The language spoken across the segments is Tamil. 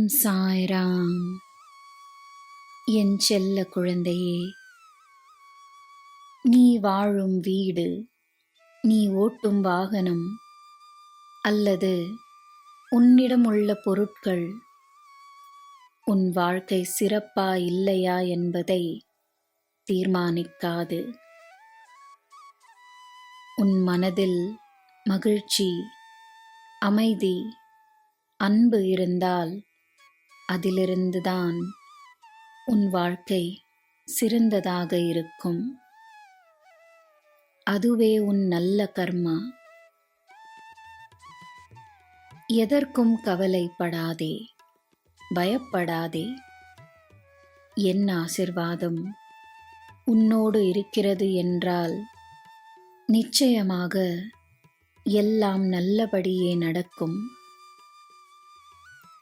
ஓம் சாய்ராம். என் செல்ல குழந்தையே, நீ வாழும் வீடு, நீ ஓட்டும் வாகனம் அல்லது உன்னிடம் உள்ள பொருட்கள் உன் வாழ்க்கை சிறப்பா இல்லையா என்பதை தீர்மானிக்காது. உன் மனதில் மகிழ்ச்சி, அமைதி, அன்பு இருந்தால் அதிலிருந்துதான் உன் வாழ்க்கை சிறந்ததாக இருக்கும். அதுவே உன் நல்ல கர்மா. எதற்கும் கவலைப்படாதே, பயப்படாதே. என் ஆசிர்வாதம் உன்னோடு இருக்கிறது என்றால் நிச்சயமாக எல்லாம் நல்லபடியே நடக்கும்.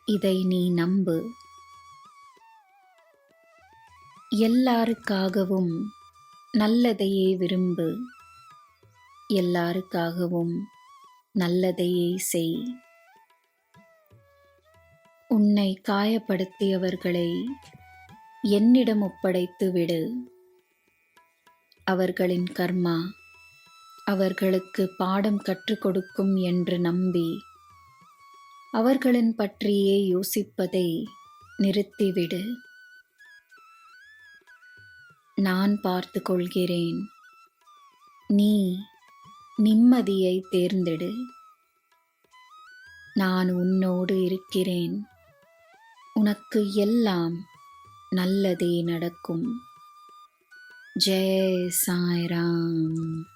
இதை நீ நம்பு. எல்லாருக்காகவும் நல்லதையே விரும்பு. எல்லாருக்காகவும் நல்லதையே செய். உன்னை காயப்படுத்தியவர்களை என்னிடம் ஒப்படைத்து விடு. அவர்களின் கர்மா அவர்களுக்கு பாடம் கற்றுக் கொடுக்கும் என்று நம்பி அவர்களின் பற்றியே யோசிப்பதை நிறுத்திவிடு. நான் பார்த்து கொள்கிறேன். நீ நிம்மதியை தேர்ந்தெடு. நான் உன்னோடு இருக்கிறேன். உனக்கு எல்லாம் நல்லதே நடக்கும். ஜெய் சாய்ராம்.